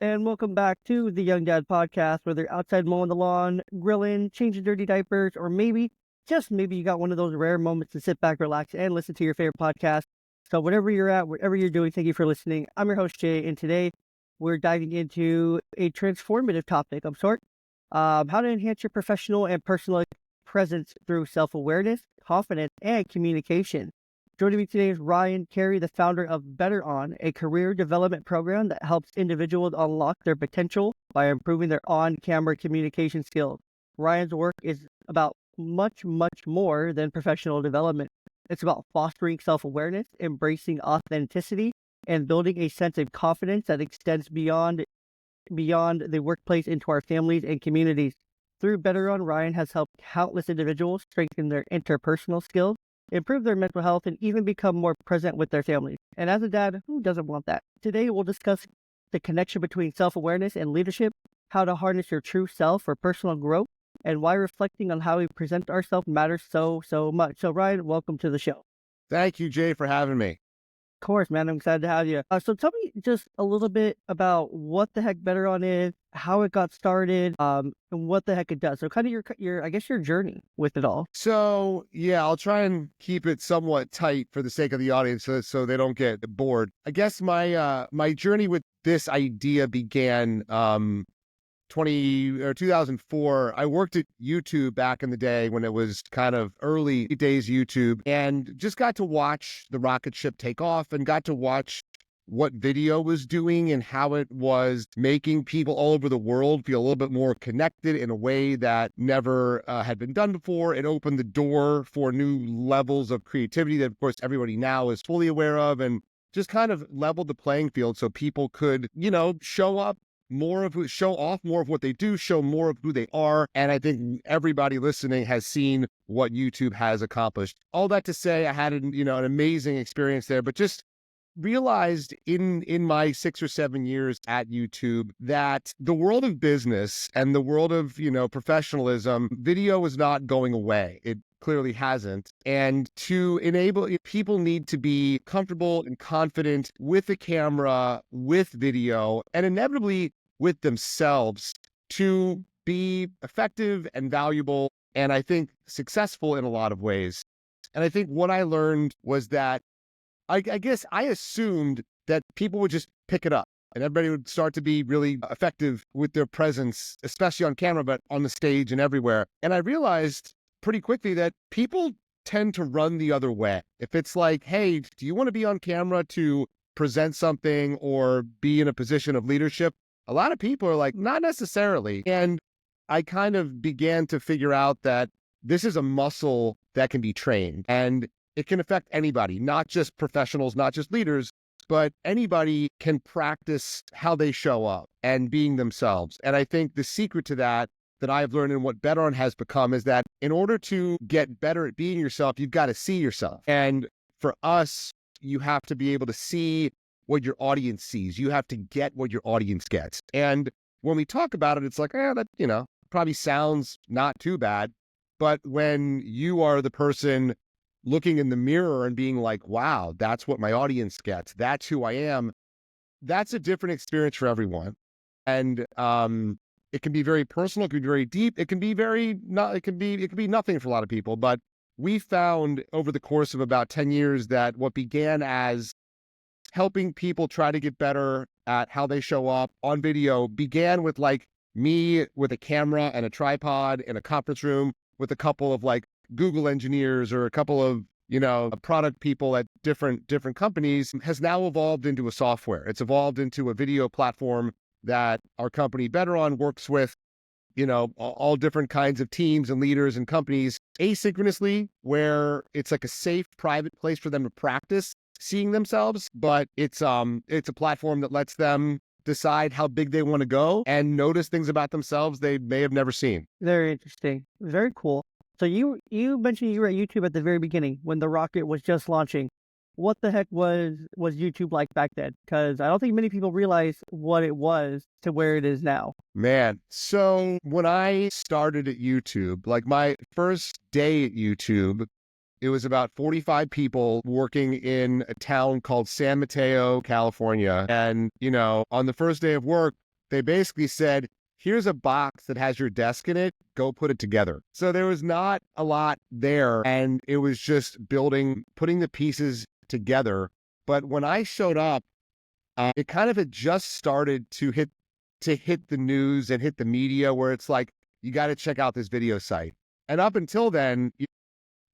and welcome back to the Young Dad Podcast, where they're outside mowing the lawn, grilling, changing dirty diapers, or maybe, just maybe you got one of those rare moments to sit back, relax, and listen to your favorite podcast. So whatever you're at, whatever you're doing, thank you for listening. I'm your host, Jay, and today we're diving into a transformative topic of sort, how to enhance your professional and personal presence through self-awareness, confidence, and communication. Joining me today is Ryan Carey, the founder of BetterOn, a career development program that helps individuals unlock their potential by improving their on-camera communication skills. Ryan's work is about much more than professional development. It's about fostering self-awareness, embracing authenticity, and building a sense of confidence that extends beyond the workplace into our families and communities. Through BetterOn, Ryan has helped countless individuals strengthen their interpersonal skills, improve their mental health, and even become more present with their families. And as a dad, who doesn't want that? Today, we'll discuss the connection between self-awareness and leadership, how to harness your true self for personal growth, and why reflecting on how we present ourselves matters so much. So Ryan, welcome to the show. Thank you, Jay, for having me. Of course, man. I'm excited to have you. So tell me just a little bit about what the heck BetterOn is, how it got started, and what the heck it does. So kind of your journey with it all. So yeah, I'll try and keep it somewhat tight for the sake of the audience so they don't get bored. I guess my journey with this idea began 2004. I worked at YouTube back in the day when it was kind of early days YouTube, and just got to watch the rocket ship take off and got to watch what video was doing and how it was making people all over the world feel a little bit more connected in a way that never had been done before. It opened the door for new levels of creativity that, of course, everybody now is fully aware of, and just kind of leveled the playing field so people could, show off more of what they do, show more of who they are. And I think everybody listening has seen what YouTube has accomplished. All that to say, I had an amazing experience there, but just realized in my 6 or 7 years at YouTube that the world of business and the world of, professionalism, video is not going away. It clearly hasn't. And to enable, people need to be comfortable and confident with the camera, with video, and inevitably with themselves to be effective and valuable, and I think successful in a lot of ways. And I think what I learned was that I guess I assumed that people would just pick it up and everybody would start to be really effective with their presence, especially on camera, but on the stage and everywhere. And I realized pretty quickly that people tend to run the other way. If it's like, hey, do you want to be on camera to present something or be in a position of leadership? A lot of people are like, not necessarily. And I kind of began to figure out that this is a muscle that can be trained, and it can affect anybody, not just professionals, not just leaders, but anybody can practice how they show up and being themselves. And I think the secret to that I've learned and what BetterOn has become is that in order to get better at being yourself, you've got to see yourself. And for us, you have to be able to see what your audience sees. You have to get what your audience gets. And when we talk about it, it's like, that, probably sounds not too bad. But when you are the person looking in the mirror and being like, wow, that's what my audience gets, that's who I am, that's a different experience for everyone. And it can be very personal, it can be very deep, it can be it can be nothing for a lot of people. But we found over the course of about 10 years that what began as helping people try to get better at how they show up on video began with like me with a camera and a tripod in a conference room with a couple of like Google engineers or a couple of, product people at different companies, has now evolved into a software. It's evolved into a video platform that our company BetterOn works with, all different kinds of teams and leaders and companies asynchronously, where it's like a safe, private place for them to practice seeing themselves. But it's a platform that lets them decide how big they want to go and notice things about themselves they may have never seen. Very interesting. Very cool. So you mentioned you were at YouTube at the very beginning when the rocket was just launching. What the heck was YouTube like back then? Because I don't think many people realize what it was to where it is now. Man, so when I started at YouTube, like my first day at YouTube, it was about 45 people working in a town called San Mateo, California. And, on the first day of work, They basically said, here's a box that has your desk in it. Go put it together. So there was not a lot there. And it was just putting the pieces together. But when I showed up, it kind of had just started to hit the news and hit the media where it's like, you got to check out this video site. And up until then,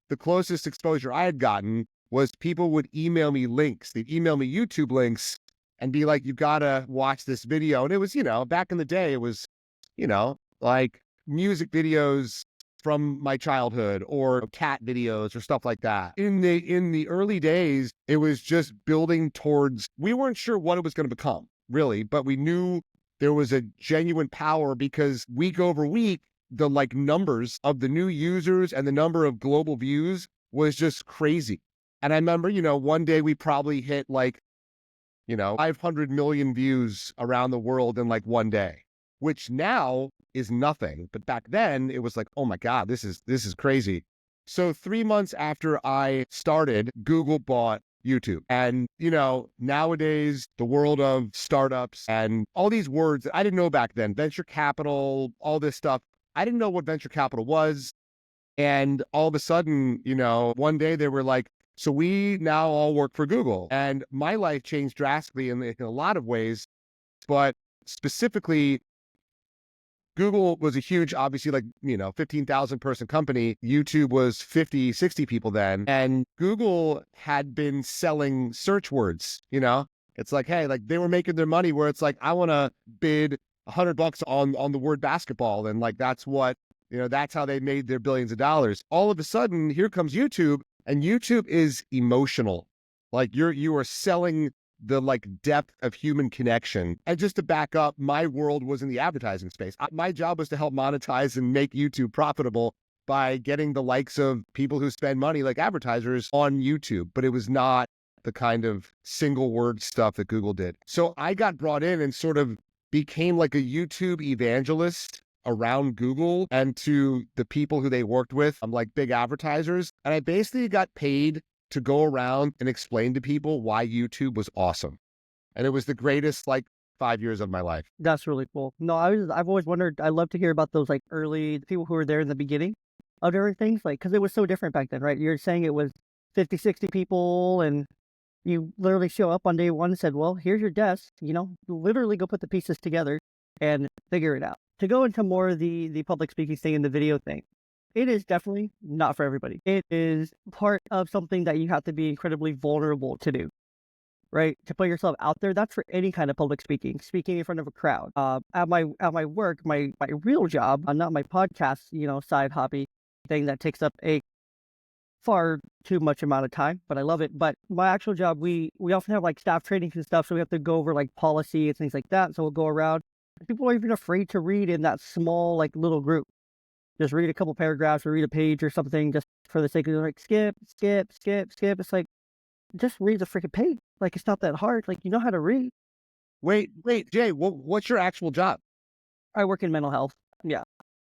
the closest exposure I had gotten was people would email me links. They'd email me YouTube links and be like, you got to watch this video. And it was, back in the day, it was, like music videos from my childhood or cat videos or stuff like that. In the early days, it was just building towards, we weren't sure what it was going to become, really, but we knew there was a genuine power because week over week, the like numbers of the new users and the number of global views was just crazy. And I remember, one day we probably hit 500 million views around the world in like one day, which now is nothing. But back then it was like, oh my God, this is crazy. So 3 months after I started, Google bought YouTube. And, nowadays the world of startups and all these words that I didn't know back then, venture capital, all this stuff, I didn't know what venture capital was. And all of a sudden, one day they were like, so we now all work for Google. And my life changed drastically in a lot of ways, but specifically, Google was a huge, obviously 15,000 person company. YouTube was 50, 60 people then. And Google had been selling search words, It's like, hey, like they were making their money where it's like, I want to bid $100 on the word basketball. And like, that's what, that's how they made their billions of dollars. All of a sudden, here comes YouTube, and YouTube is emotional. Like you are selling the like depth of human connection. And just to back up, my world was in the advertising space. My job was to help monetize and make YouTube profitable by getting the likes of people who spend money like advertisers on YouTube, but it was not the kind of single word stuff that Google did. So I got brought in and sort of became like a YouTube evangelist around Google and to the people who they worked with, like big advertisers. And I basically got paid to go around and explain to people why YouTube was awesome. And it was the greatest 5 years of my life. That's really cool. No, I've always wondered, I love to hear about those early people who were there in the beginning of different things, because it was so different back then, right? You're saying it was 50, 60 people and you literally show up on day one and said, well, here's your desk, literally go put the pieces together and figure it out. To go into more of the public speaking thing and the video thing, it is definitely not for everybody. It is part of something that you have to be incredibly vulnerable to do, right? To put yourself out there. That's for any kind of public speaking in front of a crowd. At my work, my real job, not my podcast, side hobby thing that takes up a far too much amount of time, but I love it. But my actual job, we often have staff trainings and stuff, so we have to go over policy and things like that. So we'll go around. People are even afraid to read in that small little group. Just read a couple paragraphs or read a page or something just for the sake of skip. It's like, just read the freaking page. It's not that hard. You know how to read. Wait, Jay, what's your actual job? I work in mental health. Yeah.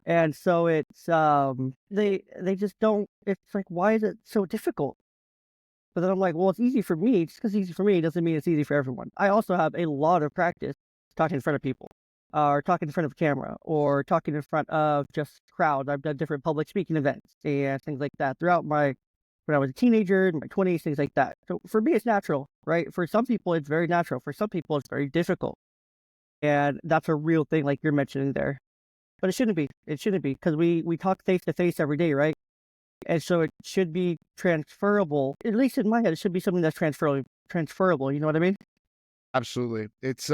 And so it's, they just don't, it's like, why is it so difficult? But then I'm like, well, it's easy for me. Just because it's easy for me doesn't mean it's easy for everyone. I also have a lot of practice talking in front of people. Or talking in front of a camera, or talking in front of just crowds. I've done different public speaking events and things like that throughout when I was a teenager, in my 20s, things like that. So for me, it's natural, right? For some people, it's very natural. For some people, it's very difficult. And that's a real thing, like you're mentioning there. But it shouldn't be. It shouldn't be, because we talk face to face every day, right? And so it should be transferable. At least in my head, it should be something that's transferable. You know what I mean? Absolutely. It's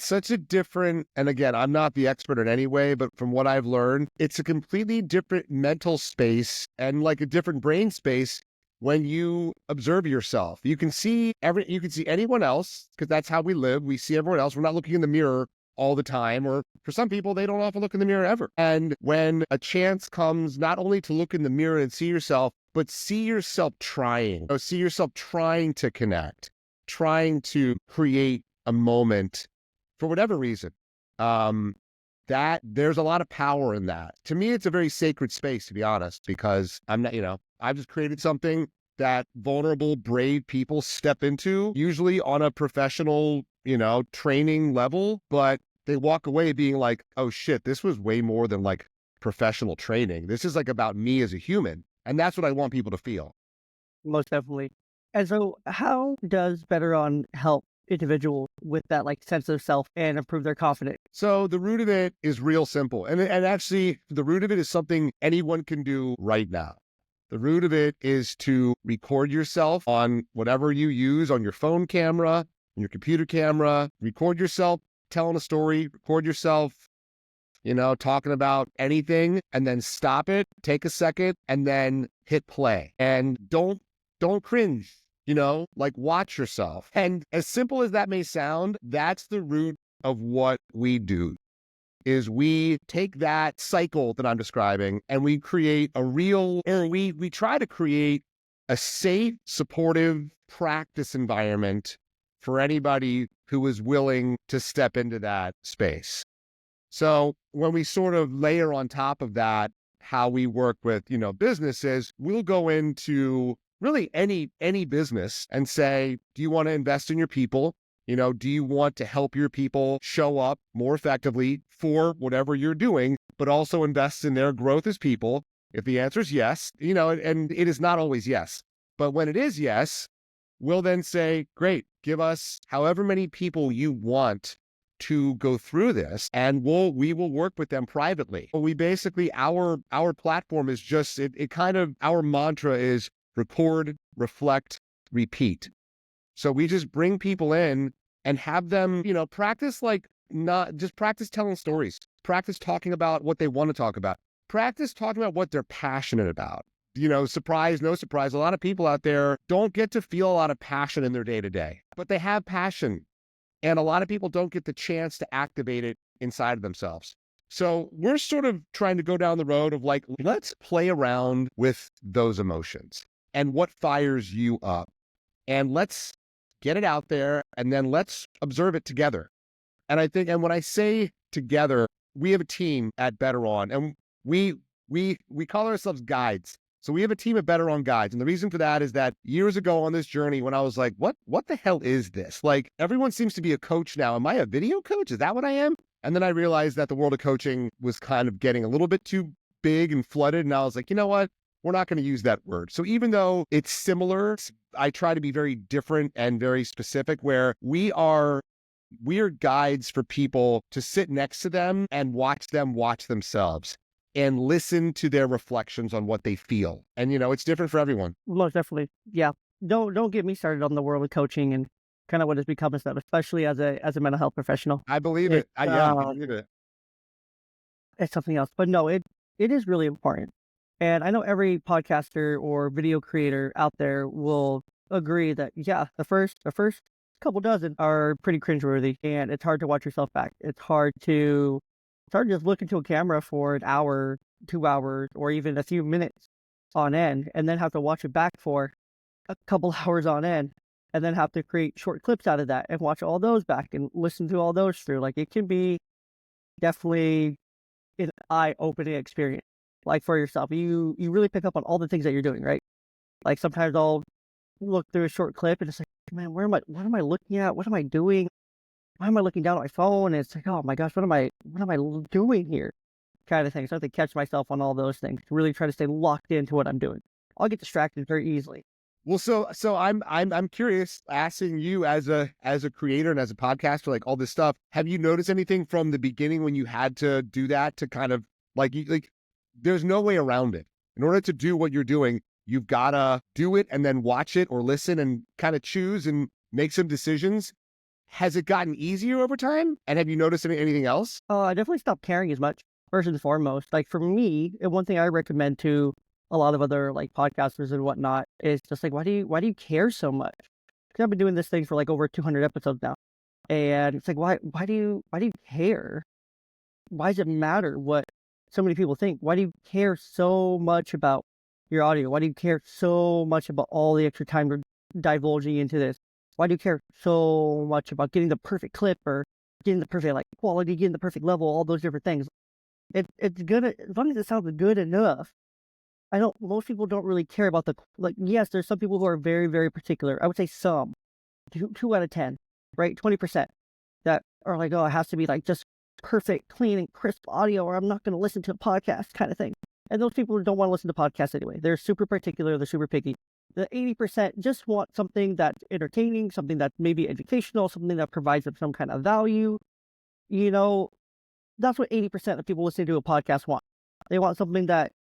such a different, and again, I'm not the expert in any way, but from what I've learned, it's a completely different mental space and a different brain space when you observe yourself. You can see anyone else, because that's how we live. We see everyone else. We're not looking in the mirror all the time, or for some people, they don't often look in the mirror ever. And when a chance comes not only to look in the mirror and see yourself, but see yourself trying, see yourself trying to connect, trying to create a moment for whatever reason, that there's a lot of power in that. To me, it's a very sacred space, to be honest, because I'm not, I've just created something that vulnerable, brave people step into, usually on a professional, training level. But they walk away being like, oh shit, this was way more than like professional training. This is like about me as a human. And that's what I want people to feel. Most definitely. And so how does BetterOn help individuals with that like sense of self and improve their confidence? So the root of it is real simple. And actually, the root of it is something anyone can do right now. The root of it is to record yourself on whatever you use on your phone camera, on your computer camera, record yourself telling a story, record yourself, talking about anything, and then stop it, take a second, and then hit play. And don't cringe, like watch yourself. And as simple as that may sound, that's the root of what we do. Is we take that cycle that I'm describing and we create we try to create a safe, supportive practice environment for anybody who is willing to step into that space. So when we sort of layer on top of that, how we work with, businesses, we'll go into really any business and say, do you want to invest in your people? Do you want to help your people show up more effectively for whatever you're doing, but also invest in their growth as people? If the answer is yes, and it is not always yes, but when it is yes, we'll then say, great, give us however many people you want to go through this, and we will work with them privately. We basically, our platform is just, our mantra is record, reflect, repeat. So we just bring people in and have them, practice not just practice telling stories, practice talking about what they want to talk about, practice talking about what they're passionate about. Surprise, no surprise. A lot of people out there don't get to feel a lot of passion in their day to day, but they have passion. And a lot of people don't get the chance to activate it inside of themselves. So we're sort of trying to go down the road of like, let's play around with those emotions and what fires you up. And let's get it out there, and then let's observe it together. And I think, and when I say together, we have a team at BetterOn, and we call ourselves guides. So we have a team of BetterOn guides. And the reason for that is that years ago on this journey, when I was like, what the hell is this? Like, everyone seems to be a coach now. Am I a video coach? Is that what I am? And then I realized that the world of coaching was kind of getting a little bit too big and flooded. And I was like, you know what? We're not going to use that word. So even though it's similar, I try to be very different and very specific, where we are guides for people to sit next to them and watch them watch themselves and listen to their reflections on what they feel. And, it's different for everyone. Most definitely. Yeah. Don't get me started on the world of coaching and kind of what it's become and stuff, especially as a mental health professional. I believe it. I believe it. It's something else. But no, it is really important. And I know every podcaster or video creator out there will agree that, yeah, the first couple dozen are pretty cringeworthy, and it's hard to watch yourself back. It's hard to just look into a camera for an hour, 2 hours, or even a few minutes on end, and then have to watch it back for a couple hours on end, and then have to create short clips out of that and watch all those back and listen to all those through. Like, it can be definitely an eye-opening experience. Like, for yourself, you really pick up on all the things that you're doing, right? Like, sometimes I'll look through a short clip and it's like, man, what am I looking at? What am I doing? Why am I looking down at my phone? And it's like, oh my gosh, what am I doing here? Kind of thing. So I have to catch myself on all those things, really try to stay locked into what I'm doing. I'll get distracted very easily. Well, so I'm curious, asking you as a creator and as a podcaster, like all this stuff, have you noticed anything from the beginning when you had to do that to kind of like there's no way around it. In order to do what you're doing, you've got to do it and then watch it or listen and kind of choose and make some decisions. Has it gotten easier over time? And have you noticed anything else? I definitely stopped caring as much, first and foremost. Like, for me, and one thing I recommend to a lot of other like podcasters and whatnot is just like, why do you care so much? Because I've been doing this thing for like over 200 episodes now. And it's like, why do you care? Why does it matter what so many people think? Why do you care so much about your audio? Why do you care so much about all the extra time you're divulging into this? Why do you care so much about getting the perfect clip or getting the perfect like quality, getting the perfect level, all those different things? It's good as long as it sounds good enough. I know most people don't really care about yes, there's some people who are very, very particular. I would say some, two out of 10, right? 20% that are like, oh, it has to be like just perfect, clean, and crisp audio, or I'm not going to listen to a podcast kind of thing. And those people don't want to listen to podcasts anyway. They're super particular. They're super picky. The 80% just want something that's entertaining, something that's maybe educational, something that provides them some kind of value. You know, that's what 80% of people listening to a podcast want. They want something that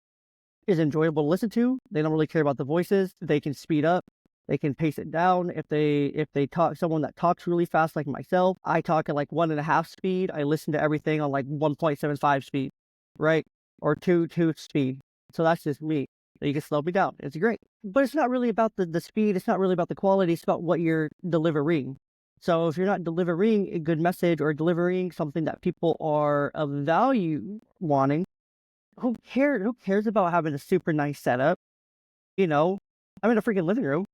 is enjoyable to listen to. They don't really care about the voices. They can speed up. They can pace it down. If they talk, someone that talks really fast like myself, I talk at like 1.5 speed. I listen to everything on like 1.75 speed, right? Or 2 speed. So that's just me. You can slow me down. It's great. But it's not really about the speed. It's not really about the quality. It's about what you're delivering. So if you're not delivering a good message or delivering something that people are of value wanting, who cares? Who cares about having a super nice setup? You know, I'm in a freaking living room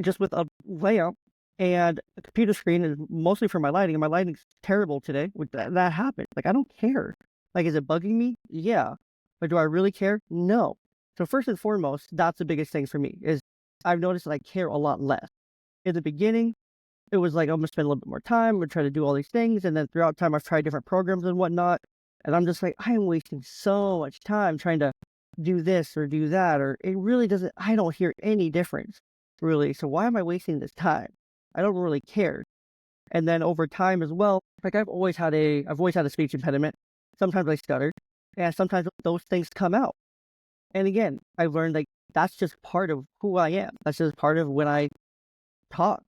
just with a layout and a computer screen is mostly for my lighting, and my lighting's terrible today. With that happened. Like, I don't care. Like, is it bugging me? Yeah. But do I really care? No. So first and foremost, that's the biggest thing for me is I've noticed that I care a lot less. In the beginning, it was like, I'm going to spend a little bit more time. I'm going to try to do all these things. And then throughout time, I've tried different programs and whatnot. And I'm just like, I am wasting so much time trying to do this or do that. Or it really doesn't, I don't hear any difference really. So why am I wasting this time? I don't really care. And then over time as well, like I've always had a speech impediment. Sometimes I stutter and sometimes those things come out. And again, I've learned like that's just part of who I am. That's just part of when I talk.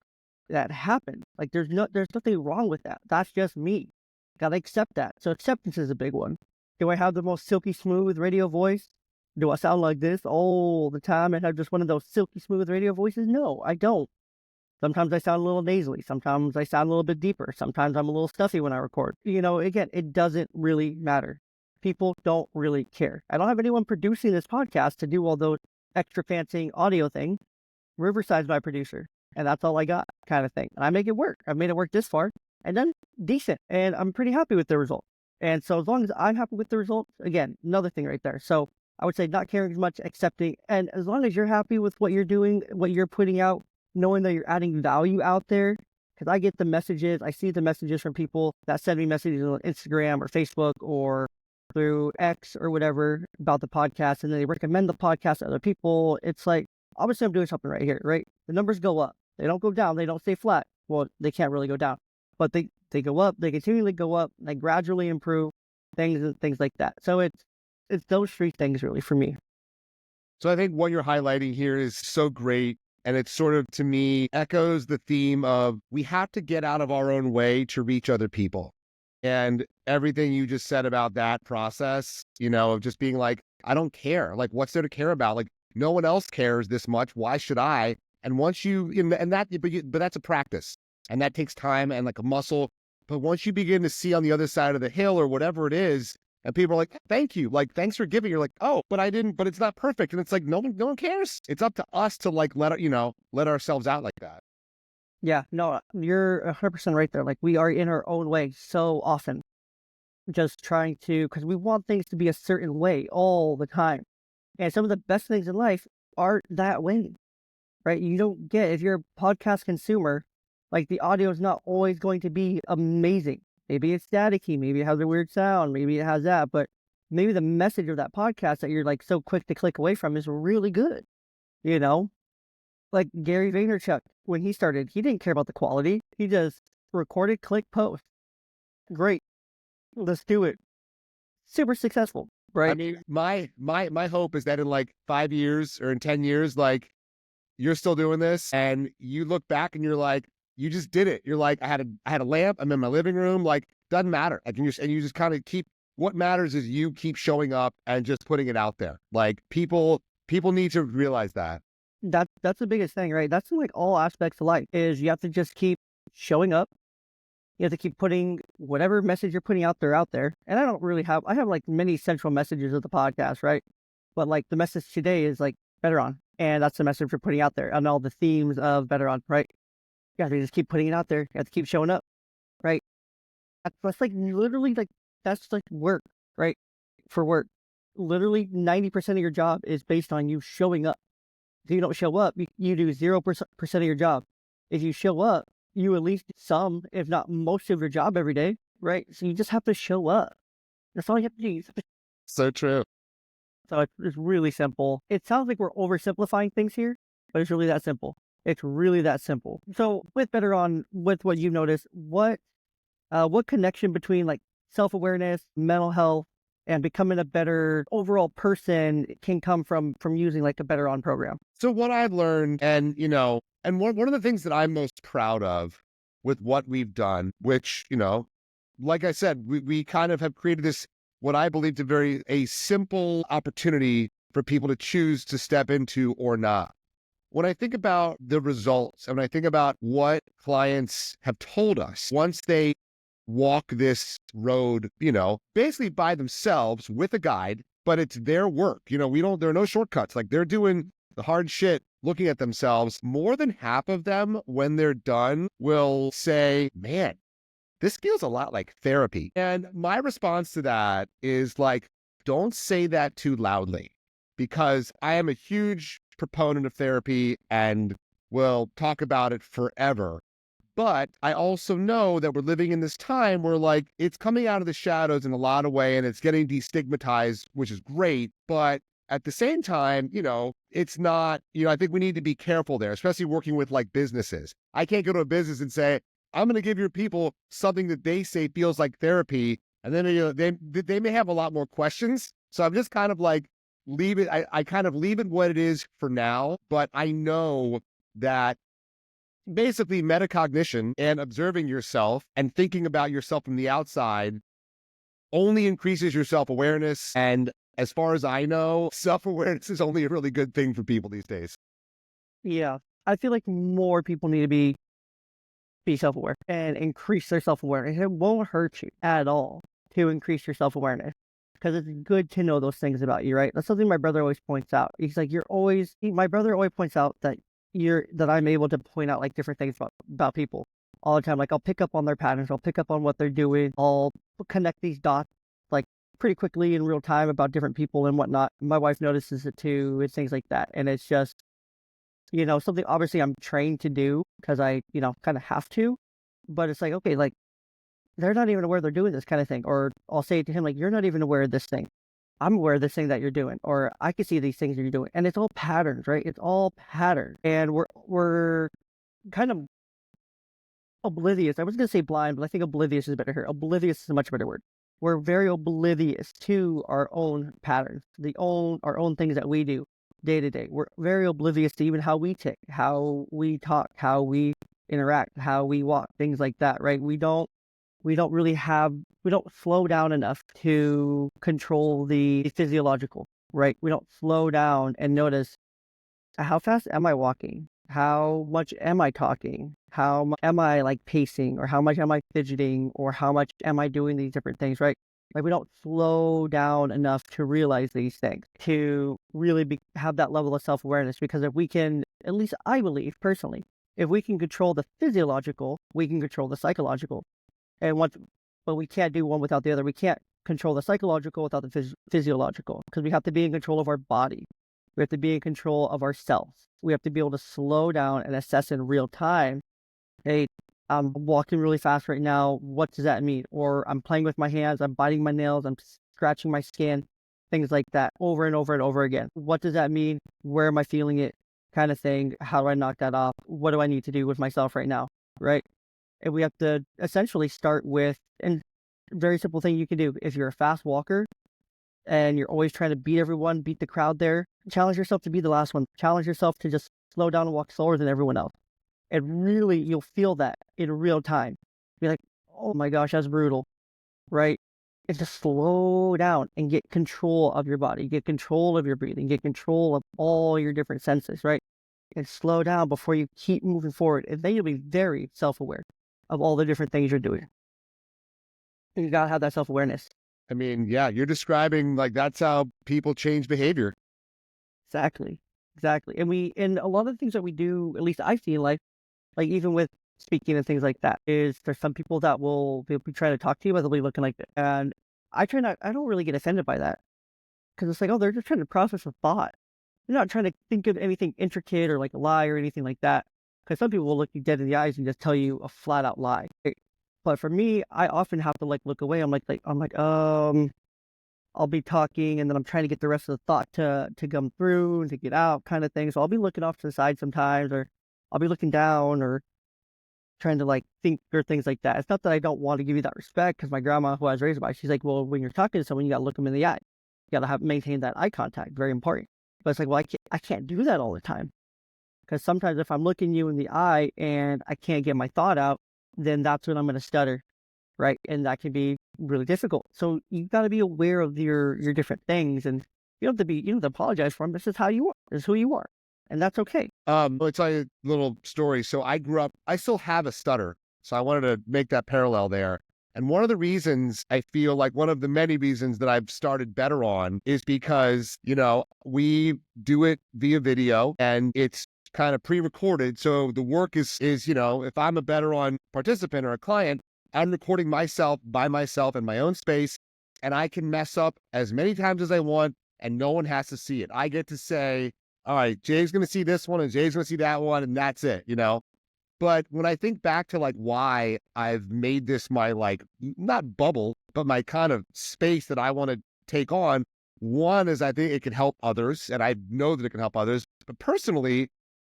That happens. Like there's nothing wrong with that. That's just me. Gotta accept that. So acceptance is a big one. Do I have the most silky smooth radio voice? Do I sound like this all the time and have just one of those silky smooth radio voices? No, I don't. Sometimes I sound a little nasally. Sometimes I sound a little bit deeper. Sometimes I'm a little stuffy when I record. You know, again, it doesn't really matter. People don't really care. I don't have anyone producing this podcast to do all those extra fancy audio things. Riverside's my producer, and that's all I got kind of thing. And I make it work. I've made it work this far and done decent, and I'm pretty happy with the result. And so as long as I'm happy with the result, again, another thing right there. So I would say not caring as much, accepting, and as long as you're happy with what you're doing, what you're putting out, knowing that you're adding value out there, because I get the messages, I see the messages from people that send me messages on Instagram or Facebook or through X or whatever about the podcast, and then they recommend the podcast to other people. It's like, obviously I'm doing something right here, right? The numbers go up. They don't go down. They don't stay flat. Well, they can't really go down, but they go up. They continually go up. They gradually improve things like that. So it's those three things really for me. So I think what you're highlighting here is so great. And it sort of, to me, echoes the theme of we have to get out of our own way to reach other people. And everything you just said about that process, you know, of just being like, I don't care. Like, what's there to care about? Like, no one else cares this much. Why should I? And once you, and that, but that's a practice, and that takes time and like a muscle. But once you begin to see on the other side of the hill or whatever it is, and people are like, thank you, like, thanks for giving. You're like, oh, but I didn't, but it's not perfect. And it's like, no one cares. It's up to us to like, let ourselves out like that. Yeah, no, you're 100% right there. Like we are in our own way so often, just trying to, because we want things to be a certain way all the time. And some of the best things in life aren't that way, right? You don't get, if you're a podcast consumer, like the audio is not always going to be amazing. Maybe it's staticky, maybe it has a weird sound, maybe it has that, but maybe the message of that podcast that you're like so quick to click away from is really good, you know? Like Gary Vaynerchuk, when he started, he didn't care about the quality. He just recorded, click, post. Great. Let's do it. Super successful, right? I mean, my hope is that in like 5 years or in 10 years, like you're still doing this and you look back and you're like, you just did it. You're like, I had a lamp. I'm in my living room. Like, doesn't matter. And you just kind of keep, what matters is you keep showing up and just putting it out there. Like people need to realize that. That's the biggest thing, right? That's in like all aspects of life is you have to just keep showing up. You have to keep putting whatever message you're putting out there. And I have like many central messages of the podcast, right? But like the message today is like BetterOn. And that's the message we're putting out there and all the themes of BetterOn, right? You have to just keep putting it out there. You have to keep showing up, right? That's like literally like, that's like work, right? For work. Literally 90% of your job is based on you showing up. If you don't show up, you do 0% of your job. If you show up, you at least some, if not most of your job every day. right? So you just have to show up. That's all you have to do. So true. So it's really simple. It sounds like we're oversimplifying things here, but it's really that simple. It's really that simple. So with Better On, with what you've noticed, what connection between like self-awareness, mental health, and becoming a better overall person can come from using like a Better On program? So what I've learned, and one of the things that I'm most proud of with what we've done, which, like I said, we kind of have created this, what I believe to be a simple opportunity for people to choose to step into or not. When I think about the results, and when I think about what clients have told us, once they walk this road, basically by themselves with a guide, but it's their work. There are no shortcuts. Like, they're doing the hard shit, looking at themselves. More than half of them, when they're done, will say, man, this feels a lot like therapy. And my response to that is like, don't say that too loudly, because I am a huge proponent of therapy and will talk about it forever. But I also know that we're living in this time where, like, it's coming out of the shadows in a lot of way, and it's getting destigmatized, which is great. But at the same time, it's not, I think we need to be careful there, especially working with like businesses. I can't go to a business and say, I'm going to give your people something that they say feels like therapy. And then, they may have a lot more questions. So I'm just kind of like, leave it. I kind of leave it what it is for now. But I know that basically metacognition and observing yourself and thinking about yourself from the outside only increases your self-awareness. And as far as I know, self-awareness is only a really good thing for people these days. Yeah. I feel like more people need to be self-aware and increase their self-awareness. It won't hurt you at all to increase your self-awareness, because it's good to know those things about you, right? That's something my brother always points out. He's like, my brother always points out that I'm able to point out like different things about people all the time. Like, I'll pick up on their patterns. I'll pick up on what they're doing. I'll connect these dots like pretty quickly in real time about different people and whatnot. My wife notices it too, and things like that. And it's just, something obviously I'm trained to do because I, kind of have to, but it's like, okay, like, they're not even aware they're doing this kind of thing. Or I'll say to him, like, you're not even aware of this thing. I'm aware of this thing that you're doing, or I can see these things that you're doing. And it's all patterns, right? It's all patterns. And we're kind of oblivious. I was going to say blind, but I think oblivious is better here. Oblivious is a much better word. We're very oblivious to our own patterns, our own things that we do day to day. We're very oblivious to even how we tick, how we talk, how we interact, how we walk, things like that, right? We don't slow down enough to control the physiological, right? We don't slow down and notice, how fast am I walking? How much am I talking? How much am I like pacing, or how much am I fidgeting, or how much am I doing these different things, right? Like, we don't slow down enough to realize these things, to really have that level of self-awareness. Because if we can, at least I believe personally, if we can control the physiological, we can control the psychological. But we can't do one without the other. We can't control the psychological without the physiological, because we have to be in control of our body. We have to be in control of ourselves. We have to be able to slow down and assess in real time. Hey, I'm walking really fast right now. What does that mean? Or I'm playing with my hands. I'm biting my nails. I'm scratching my skin. Things like that, over and over and over again. What does that mean? Where am I feeling it? Kind of thing. How do I knock that off? What do I need to do with myself right now? Right? And we have to essentially start with, and very simple thing you can do. If you're a fast walker and you're always trying to beat everyone, beat the crowd there, challenge yourself to be the last one. Challenge yourself to just slow down and walk slower than everyone else. And really, you'll feel that in real time. Be like, oh my gosh, that's brutal, right? And just slow down and get control of your body, get control of your breathing, get control of all your different senses, right? And slow down before you keep moving forward. And then you'll be very self-aware of all the different things you're doing. And you gotta have that self-awareness. I mean, yeah, you're describing like that's how people change behavior. Exactly. And a lot of the things that we do, at least I feel like even with speaking and things like that, is there's some people that will be trying to talk to you, but they'll be looking like this. And I don't really get offended by that, because it's like, oh, they're just trying to process a thought. They're not trying to think of anything intricate or like a lie or anything like that. Because some people will look you dead in the eyes and just tell you a flat out lie. But for me, I often have to like look away. I'm like, I'll be talking and then I'm trying to get the rest of the thought to come through and to get out kind of thing. So I'll be looking off to the side sometimes, or I'll be looking down or trying to like think or things like that. It's not that I don't want to give you that respect, because my grandma, who I was raised by, she's like, well, when you're talking to someone, you got to look them in the eye. You got to have maintain that eye contact. Very important. But it's like, well, I can't do that all the time, because sometimes if I'm looking you in the eye and I can't get my thought out, then that's when I'm going to stutter, right? And that can be really difficult. So you got to be aware of your different things, and you don't have to apologize for them. This is how you are. This is who you are, and that's okay. I'll tell you a little story. So I still have a stutter. So I wanted to make that parallel there. And one of the reasons I feel like one of the many reasons that I've started BetterOn is because, we do it via video and it's kind of pre-recorded. So the work is, if I'm a BetterOn participant or a client, I'm recording myself by myself in my own space, and I can mess up as many times as I want and no one has to see it. I get to say, all right, Jay's going to see this one and Jay's going to see that one, and that's it, But when I think back to like why I've made this my like, not bubble, but my kind of space that I want to take on, one is I think it can help others, and I know that it can help others. But personally,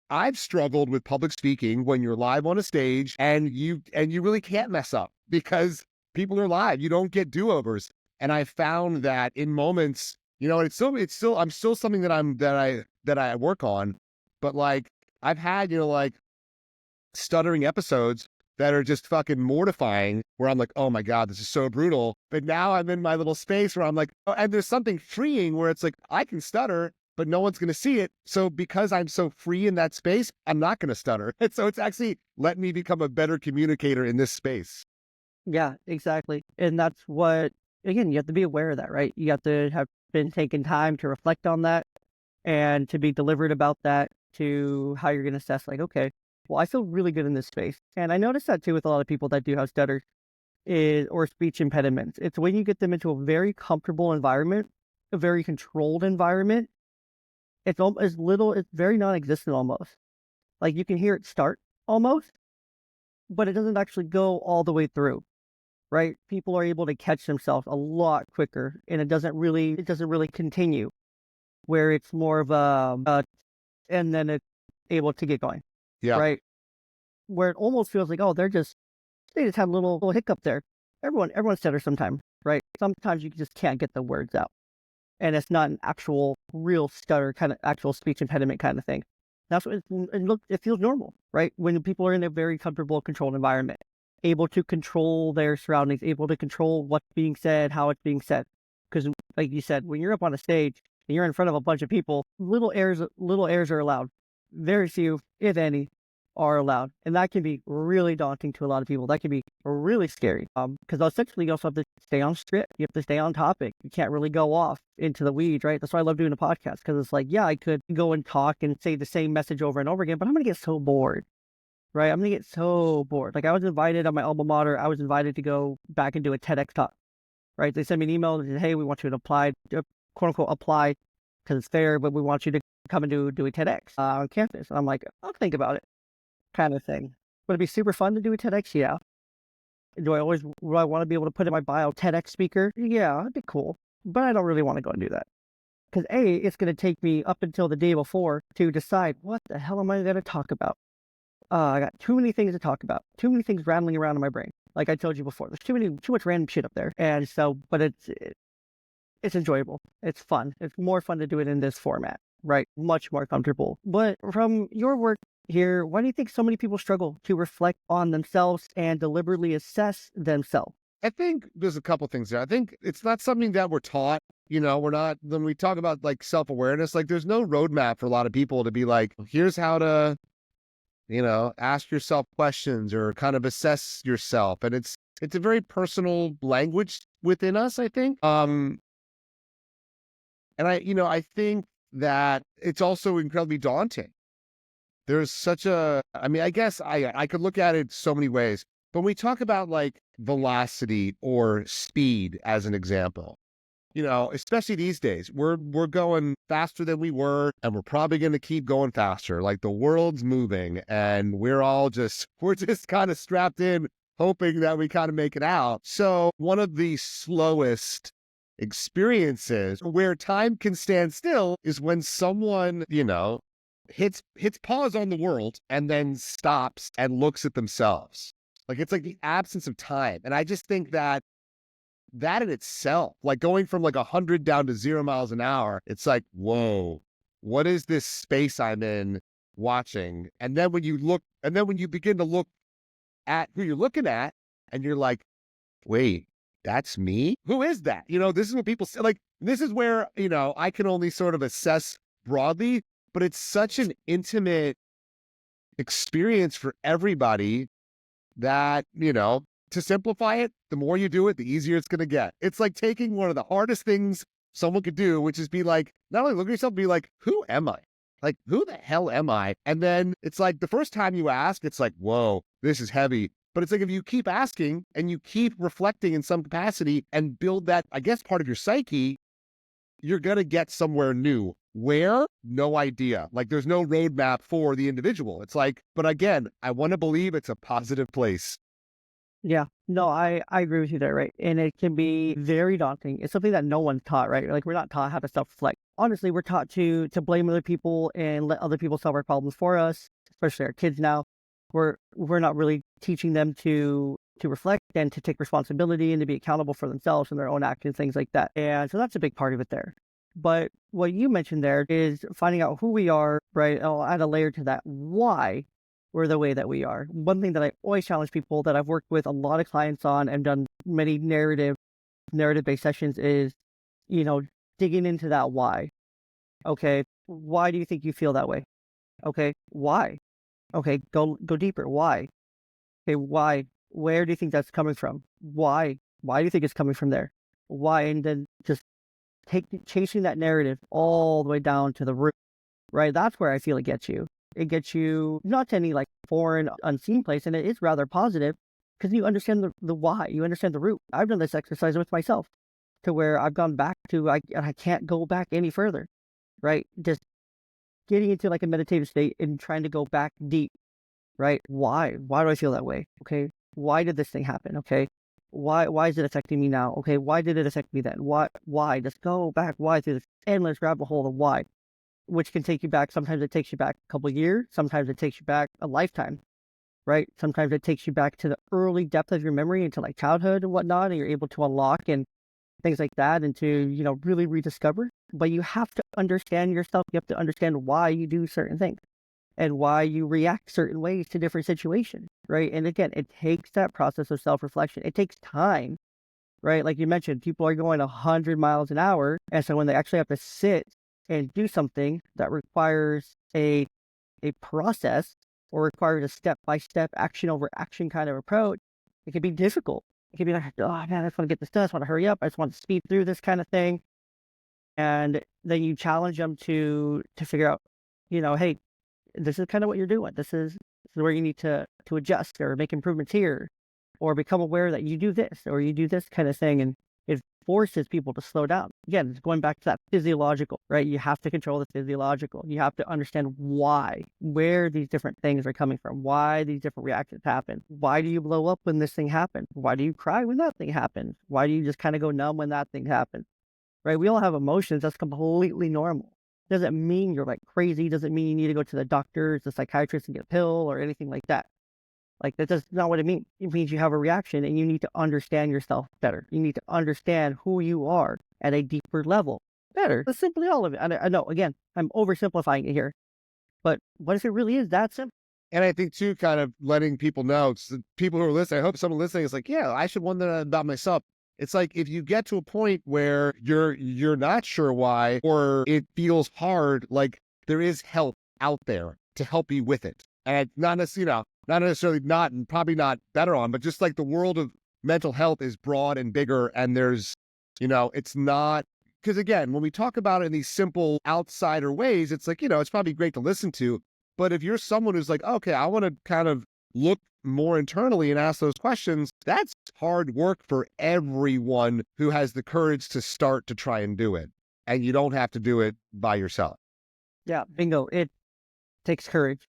I've struggled with public speaking when you're live on a stage and you really can't mess up because people are live. You don't get do-overs. And I found that in moments, I'm still something that I work on, but like I've had, like stuttering episodes that are just fucking mortifying, where I'm like, oh my God, this is so brutal. But now I'm in my little space where I'm like, oh, and there's something freeing where it's like, I can stutter, but no one's going to see it. So because I'm so free in that space, I'm not going to stutter. And so it's actually let me become a better communicator in this space. Yeah, exactly. And that's what, again, you have to be aware of that, right? You have to have been taking time to reflect on that and to be deliberate about that, to how you're going to assess, like, okay, well, I feel really good in this space. And I noticed that too with a lot of people that do have stutters or speech impediments. It's when you get them into a very comfortable environment, a very controlled environment. It's very non-existent almost. Like you can hear it start almost, but it doesn't actually go all the way through, right? People are able to catch themselves a lot quicker, and it doesn't really continue, where it's more of and then it's able to get going, Yeah. right? Where it almost feels like, oh, they just have a little hiccup there. Everyone stutters sometimes, right? Sometimes you just can't get the words out, and it's not an actual real stutter, kind of actual speech impediment kind of thing. That's what it feels normal, right? When people are in a very comfortable, controlled environment, able to control their surroundings, able to control what's being said, how it's being said. Because, like you said, when you're up on a stage and you're in front of a bunch of people, little errors are allowed. Very few, if any, are allowed, and that can be really daunting to a lot of people. That can be really scary. Because essentially you also have to stay on script. You have to stay on topic. You can't really go off into the weeds, right? That's why I love doing a podcast, because it's like, yeah, I could go and talk and say the same message over and over again, but I'm gonna get so bored, right? I'm gonna get so bored. Like I was invited on my alma mater. I was invited to go back and do a TEDx talk, right? They sent me an email and said, hey, we want you to apply, quote unquote, apply because it's fair, but we want you to come and do a TEDx on campus. And I'm like, I'll think about it, kind of thing. Would it be super fun to do a TEDx? Yeah. Do I want to be able to put in my bio TEDx speaker? Yeah, that'd be cool. But I don't really want to go and do that. Because A, it's going to take me up until the day before to decide what the hell am I going to talk about. I got too many things to talk about, too many things rattling around in my brain. Like I told you before, there's too much random shit up there. And so, but it's enjoyable. It's fun. It's more fun to do it in this format, right? Much more comfortable. But from your work here, why do you think so many people struggle to reflect on themselves and deliberately assess themselves? I think there's a couple things there. I think it's not something that we're taught. We're not, when we talk about like self-awareness, like there's no roadmap for a lot of people to be like, here's how to, ask yourself questions or kind of assess yourself. And it's a very personal language within us, I think. And I think that it's also incredibly daunting. There's such I guess I could look at it so many ways, but when we talk about like velocity or speed as an example, especially these days, we're going faster than we were, and we're probably going to keep going faster. Like the world's moving and we're just kind of strapped in, hoping that we kind of make it out. So one of the slowest experiences where time can stand still is when someone, hits pause on the world and then stops and looks at themselves. Like it's like the absence of time. And I just think that in itself, like going from like 100 down to 0 miles an hour, it's like, whoa, what is this space I'm in watching? And then when you begin to look at who you're looking at and you're like, wait, that's me? Who is that? This is what people say. Like, this is where, I can only sort of assess broadly, but it's such an intimate experience for everybody that, to simplify it, the more you do it, the easier it's going to get. It's like taking one of the hardest things someone could do, which is be like, not only look at yourself, be like, who am I? Like, who the hell am I? And then it's like the first time you ask, it's like, whoa, this is heavy. But it's like if you keep asking and you keep reflecting in some capacity and build that, I guess, part of your psyche, you're going to get somewhere new. Where? No idea. Like there's no roadmap for the individual. It's like, but again, I want to believe it's a positive place. Yeah, no, I agree with you there, right? And it can be very daunting. It's something that no one's taught, right? Like we're not taught how to self-reflect. Honestly, we're taught to blame other people and let other people solve our problems for us, especially our kids now. We're not really teaching them to reflect and to take responsibility and to be accountable for themselves and their own actions, things like that. And so that's a big part of it there. But what you mentioned there is finding out who we are, right? I'll add a layer to that. Why we're the way that we are. One thing that I always challenge people that I've worked with a lot of clients on and done many narrative-based sessions is, digging into that why. Okay, why do you think you feel that way? Okay, why? Okay, go deeper. Why? Okay, why? Where do you think that's coming from? Why? Why do you think it's coming from there? Why? And then just chasing that narrative all the way down to the root, right? That's where I feel it gets you. It gets you not to any like foreign, unseen place, and it is rather positive because you understand the why, you understand the root. I've done this exercise with myself to where I've gone back to, I can't go back any further, right? Just getting into like a meditative state and trying to go back deep, right? Why? Why do I feel that way? Okay. Why did this thing happen? Okay. Why is it affecting me now? Okay. Why did it affect me then? Why? Just go back. Why through this endless rabbit hole of why, which can take you back. Sometimes it takes you back a couple of years. Sometimes it takes you back a lifetime, right? Sometimes it takes you back to the early depth of your memory into like childhood and whatnot, and you're able to unlock and things like that and to, really rediscover. But you have to understand yourself. You have to understand why you do certain things and why you react certain ways to different situations, right? And again, it takes that process of self-reflection. It takes time, right? Like you mentioned, people are going 100 miles an hour. And so when they actually have to sit and do something that requires a process or requires a step-by-step action over action kind of approach, it can be difficult. It can be like, oh man, I just want to get this done. I just want to hurry up. I just want to speed through this kind of thing. And then you challenge them to figure out, hey, this is kind of what you're doing. This is where you need to adjust or make improvements here, or become aware that you do this or you do this kind of thing. And it forces people to slow down. Again, it's going back to that physiological, right? You have to control the physiological. You have to understand why, where these different things are coming from, why these different reactions happen. Why do you blow up when this thing happens? Why do you cry when that thing happens? Why do you just kind of go numb when that thing happens? Right? We all have emotions. That's completely normal. Doesn't mean you're like crazy. Doesn't mean you need to go to the doctor, the psychiatrist, and get a pill or anything like that. Like that's not what it means. It means you have a reaction and you need to understand yourself better. You need to understand who you are at a deeper level better. That's simply all of it. I know, again, I'm oversimplifying it here, but what if it really is that simple? And I think too, kind of letting people know, people who are listening, I hope someone listening is like, yeah, I should wonder about myself. It's like if you get to a point where you're not sure why, or it feels hard, like there is help out there to help you with it. And not necessarily not, and probably not BetterOn, but just like the world of mental health is broad and bigger. And there's, it's not, because again, when we talk about it in these simple outsider ways, it's like, it's probably great to listen to. But if you're someone who's like, okay, I want to kind of look more internally and ask those questions, that's hard work for everyone who has the courage to start to try and do it. And you don't have to do it by yourself. Yeah, bingo. It takes courage,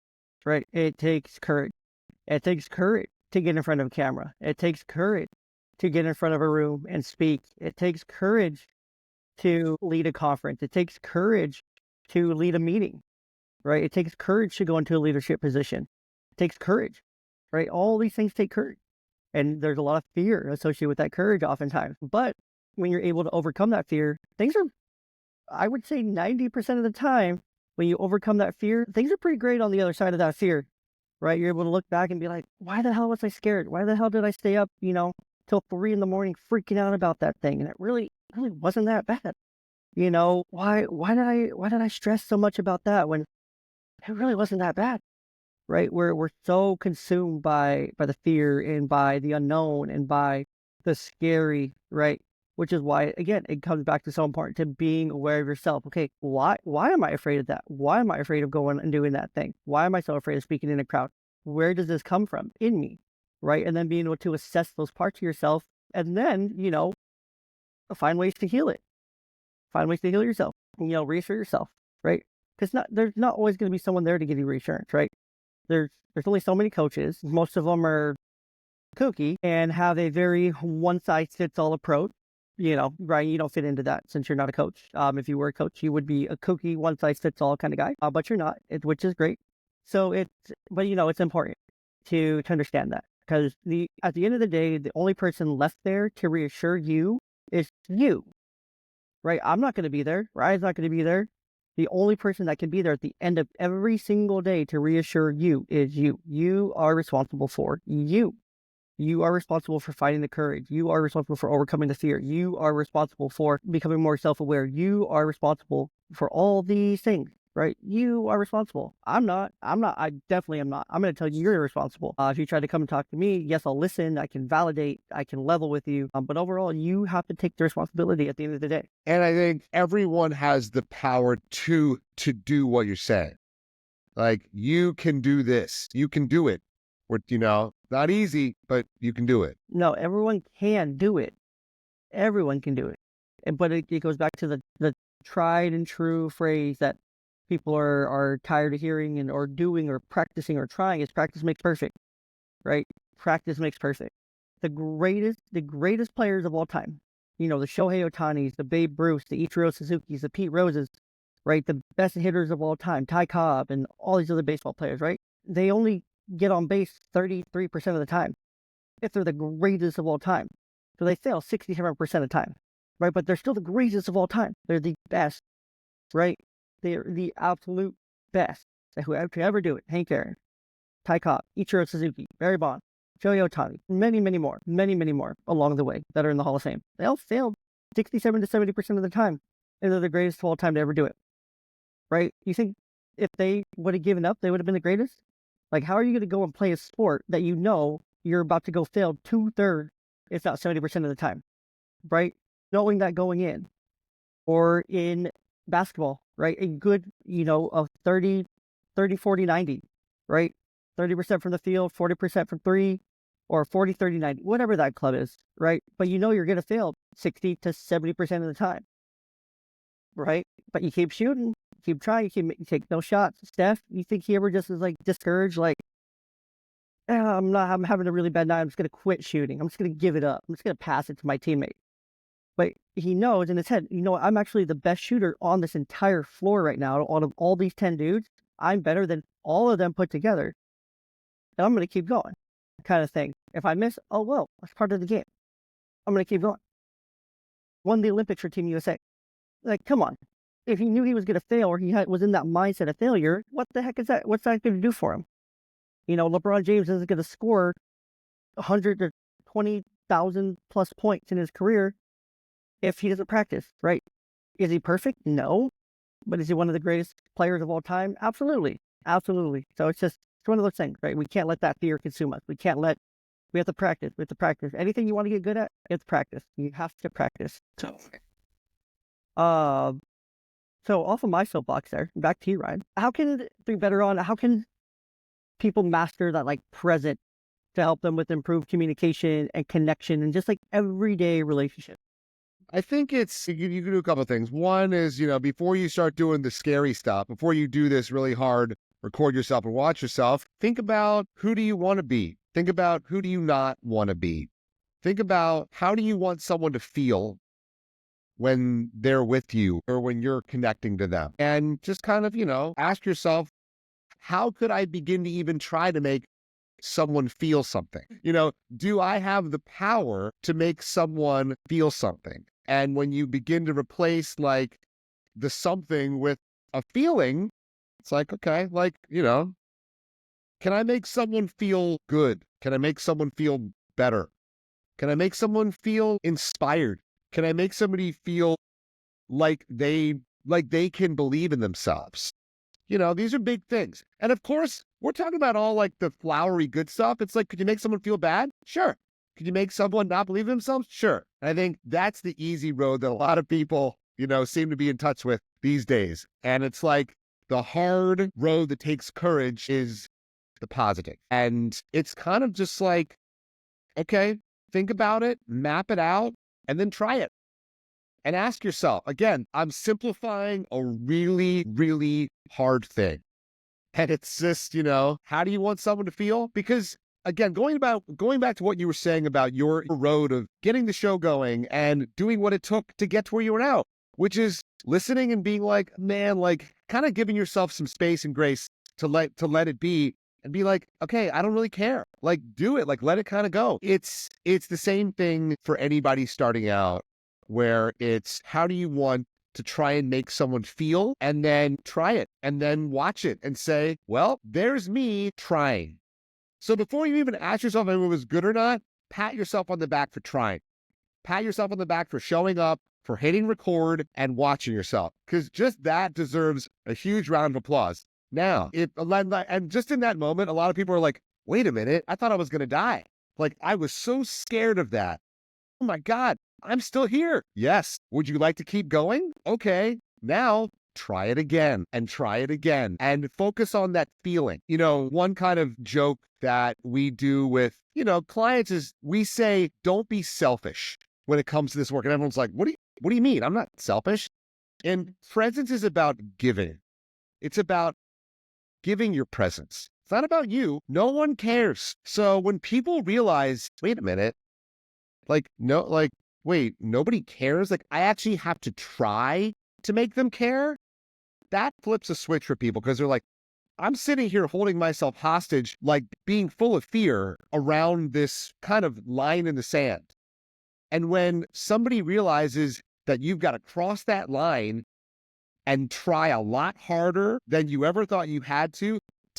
right? It takes courage. It takes courage to get in front of a camera. It takes courage to get in front of a room and speak. It takes courage to lead a conference. It takes courage to lead a meeting, right? It takes courage to go into a leadership position. It takes courage, right? All these things take courage. And there's a lot of fear associated with that courage oftentimes. But when you're able to overcome that fear, things are, I would say 90% of the time, when you overcome that fear, things are pretty great on the other side of that fear, right? You're able to look back and be like, why the hell was I scared? Why the hell did I stay up, till 3 in the morning freaking out about that thing? And it really wasn't that bad. Why did I stress so much about that when it really wasn't that bad? Right? We're so consumed by the fear and by the unknown and by the scary, right? Which is why, again, it comes back to so important to being aware of yourself. Okay, why am I afraid of that? Why am I afraid of going and doing that thing? Why am I so afraid of speaking in a crowd? Where does this come from in me? Right? And then being able to assess those parts of yourself and then, find ways to heal it. Find ways to heal yourself. Reassure yourself, right? Because there's not always going to be someone there to give you reassurance, right? There's only so many coaches. Most of them are kooky and have a very one-size-fits-all approach. Ryan, you don't fit into that since you're not a coach. If you were a coach, you would be a kooky, one-size-fits-all kind of guy, but you're not, which is great. So it's important to understand that because at the end of the day, the only person left there to reassure you is you, right? I'm not going to be there. Ryan's not going to be there. The only person that can be there at the end of every single day to reassure you is you. You are responsible for you. You are responsible for finding the courage. You are responsible for overcoming the fear. You are responsible for becoming more self-aware. You are responsible for all these things, right? You are responsible. I'm not. I definitely am not. I'm going to tell you you're responsible. If you try to come and talk to me, yes, I'll listen. I can validate. I can level with you. But overall, you have to take the responsibility at the end of the day. And I think everyone has the power to do what you're saying. Like, you can do this. You can do it. Not easy, but you can do it. No, everyone can do it. Everyone can do it. But it goes back to the tried and true phrase that people are tired of hearing and or doing or practicing or trying is practice makes perfect, right? Practice makes perfect. The greatest players of all time, the Shohei Ohtanis, the Babe Ruths, the Ichiro Suzukis, the Pete Roses, right? The best hitters of all time, Ty Cobb and all these other baseball players, right? They only get on base 33% of the time if they're the greatest of all time. So they fail 67% of the time, right? But they're still the greatest of all time. They're the best, right? They're the absolute best who ever do it. Hank Aaron, Ty Cobb, Ichiro Suzuki, Barry Bonds, Shohei Ohtani, many, many more along the way that are in the Hall of Fame. They all failed 67 to 70% of the time, and they're the greatest of all time to ever do it, right? You think if they would have given up, they would have been the greatest? Like, how are you going to go and play a sport that you're about to go fail 2/3, if not 70% of the time, right? Knowing that going in. Or in basketball, right? A good, of 30, 40, 90, right? 30% from the field, 40% from three, or 40, 30, 90, whatever that club is, right? But you're going to fail 60 to 70% of the time, right? But you keep shooting, keep trying, you take no shots. Steph, you think he ever just is like discouraged, like, I'm having a really bad night, I'm just going to quit shooting. I'm just going to give it up. I'm just going to pass it to my teammate. But he knows in his head, I'm actually the best shooter on this entire floor right now. Out of all these 10 dudes, I'm better than all of them put together. And I'm going to keep going, kind of thing. If I miss, oh, well, that's part of the game. I'm going to keep going. Won the Olympics for Team USA. Like, come on. If he knew he was going to fail or was in that mindset of failure, what the heck is that? What's that going to do for him? LeBron James isn't going to score 100 to 20,000 plus points in his career if he doesn't practice, right? Is he perfect? No. But is he one of the greatest players of all time? Absolutely. Absolutely. So it's one of those things, right? We can't let that fear consume us. We have to practice. We have to practice. Anything you want to get good at, it's practice. You have to practice. So off of my soapbox there, back to you, Ryan. Through BetterOn, how can people master that present to help them with improved communication and connection and just everyday relationships? I think you can do a couple of things. One is, before you start doing the scary stuff, before you do this really hard record yourself and watch yourself, think about who do you want to be? Think about who do you not want to be? Think about how do you want someone to feel when they're with you or when you're connecting to them? And just kind of, ask yourself, how could I begin to even try to make someone feel something? Do I have the power to make someone feel something? And when you begin to replace like the something with a feeling, it's like, okay, like, can I make someone feel good? Can I make someone feel better? Can I make someone feel inspired? Can I make somebody feel like they can believe in themselves? These are big things. And of course, we're talking about all like the flowery good stuff. It's like, could you make someone feel bad? Sure. Could you make someone not believe in themselves? Sure. And I think that's the easy road that a lot of people, seem to be in touch with these days. And it's like the hard road that takes courage is the positive. And it's kind of just like, okay, think about it, map it out, and then try it. And ask yourself, again, I'm simplifying a really, really hard thing. And it's just, how do you want someone to feel? Because again, going back to what you were saying about your road of getting the show going and doing what it took to get to where you are now, which is listening and being like, man, like kind of giving yourself some space and grace to let it be and be like, okay, I don't really care. Like do it, like let it kind of go. It's the same thing for anybody starting out, where it's how do you want to try and make someone feel, and then try it and then watch it and say, well, there's me trying. So before you even ask yourself if it was good or not, pat yourself on the back for trying. Pat yourself on the back for showing up, for hitting record and watching yourself, because just that deserves a huge round of applause. Now, and just in that moment, a lot of people are like, wait a minute, I thought I was going to die. Like I was so scared of that. Oh my God, I'm still here. Yes. Would you like to keep going? Okay. Now try it again and try it again and focus on that feeling. One kind of joke that we do with, clients is we say, don't be selfish when it comes to this work. And everyone's like, what do you mean? I'm not selfish. And presence is about giving. It's about giving your presence. It's not about you. No one cares. So when people realize, wait a minute, wait, nobody cares. Like I actually have to try to make them care. That flips a switch for people because they're like, I'm sitting here holding myself hostage, like being full of fear around this kind of line in the sand. And when somebody realizes that you've got to cross that line and try a lot harder than you ever thought you had to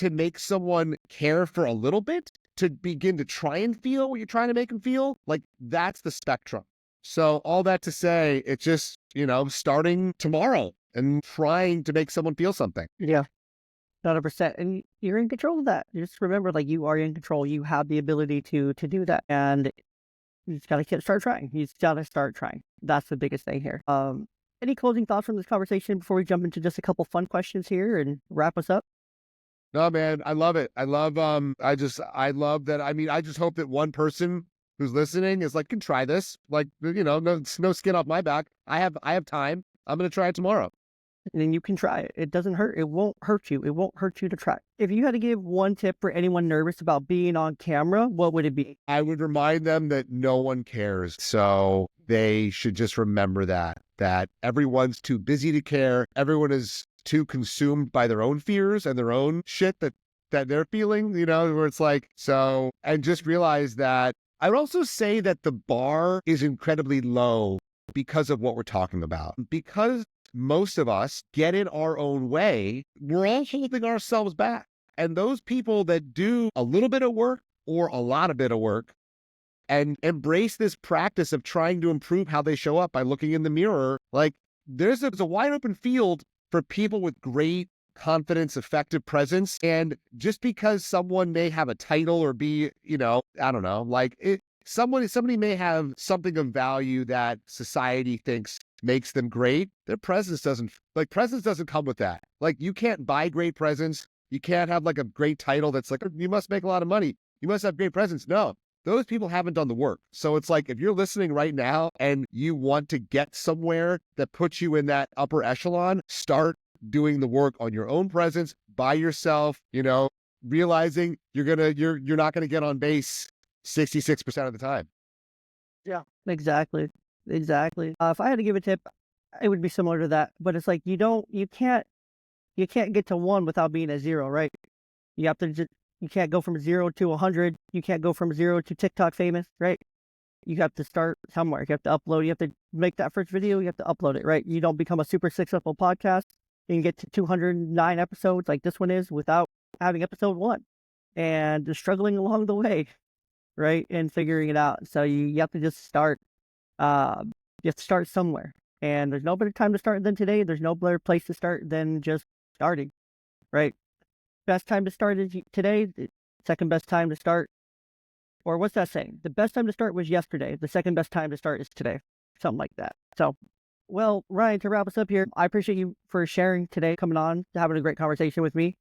make someone care for a little bit, to begin to try and feel what you're trying to make them feel, like that's the spectrum. So all that to say, it's just, starting tomorrow and trying to make someone feel something. Yeah, 100%. And you're in control of that. Just remember, like you are in control. You have the ability to do that. And you just got to start trying. You just got to start trying. That's the biggest thing here. Any closing thoughts from this conversation before we jump into just a couple fun questions here and wrap us up? No, man, I love it. I love that. I mean, I just hope that one person who's listening is like, can try this. Like, no skin off my back. I have time. I'm going to try it tomorrow. And then you can try it. It doesn't hurt. It won't hurt you. It won't hurt you to try. If you had to give one tip for anyone nervous about being on camera, what would it be? I would remind them that no one cares. So they should just remember that everyone's too busy to care. Everyone is too consumed by their own fears and their own shit that they're feeling, where it's like, so, and just realize that I would also say that the bar is incredibly low because of what we're talking about. Because most of us get in our own way, we're all holding ourselves back. And those people that do a little bit of work or a lot of bit of work and embrace this practice of trying to improve how they show up by looking in the mirror, like there's a wide open field for people with great confidence, effective presence. And just because someone may have a title or be, I don't know, like somebody may have something of value that society thinks makes them great. Their presence doesn't come with that. Like you can't buy great presence. You can't have like a great title that's like, you must make a lot of money. You must have great presence. No, those people haven't done the work. So it's like, if you're listening right now and you want to get somewhere that puts you in that upper echelon, start doing the work on your own presence by yourself, realizing you're not gonna get on base 66% of the time. Yeah, exactly. Exactly. If I had to give a tip, it would be similar to that, but it's like you can't get to 1 without being at 0, right? You have to just you can't go from 0 to 100. You can't go from 0 to TikTok famous, right? You have to start somewhere. You have to upload. You have to make that first video. You have to upload it, right? You don't become a super successful podcast. You can get to 209 episodes like this one is without having episode 1 and just struggling along the way, right? And figuring it out. So you have to just start. You have to start somewhere. And there's no better time to start than today. There's no better place to start than just starting, right? Best time to start is today. The second best time to start, or what's that saying? The best time to start was yesterday. The second best time to start is today. Something like that. So, well, Ryan, to wrap us up here, I appreciate you for sharing today, coming on, having a great conversation with me.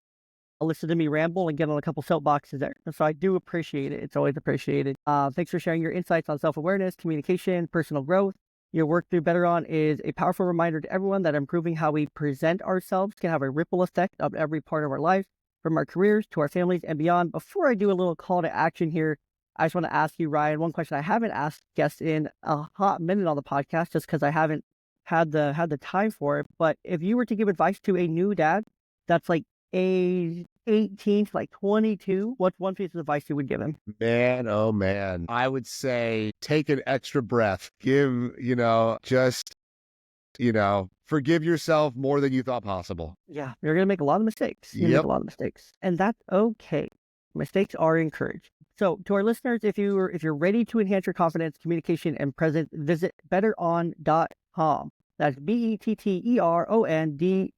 Listen to me ramble and get on a couple soapboxes there. So I do appreciate it. It's always appreciated. Thanks for sharing your insights on self-awareness, communication, personal growth. Your work through BetterOn is a powerful reminder to everyone that improving how we present ourselves can have a ripple effect of every part of our life, from our careers to our families and beyond. Before I do a little call to action here, I just want to ask you, Ryan, one question I haven't asked guests in a hot minute on the podcast, just because I haven't had the time for it. But if you were to give advice to a new dad that's like age 18 to like 22, what's one piece of advice you would give him? Man, oh man. I would say take an extra breath. Give, forgive yourself more than you thought possible. Yeah, you're going to make a lot of mistakes. You're going to make Yep. a lot of mistakes. And that's okay. Mistakes are encouraged. So to our listeners, if you're ready to enhance your confidence, communication, and presence, visit betteron.com. That's BETTERON.com.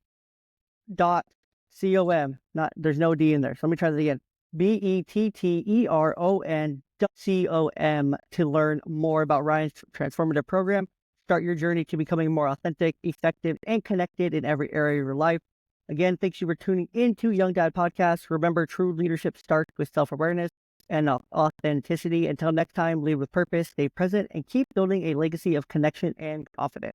There's no D in there. So let me try that again. BETTERON.com to learn more about Ryan's transformative program. Start your journey to becoming more authentic, effective, and connected in every area of your life. Again, thanks you for tuning into Young Dad Podcast. Remember, true leadership starts with self-awareness and authenticity. Until next time, lead with purpose, stay present, and keep building a legacy of connection and confidence.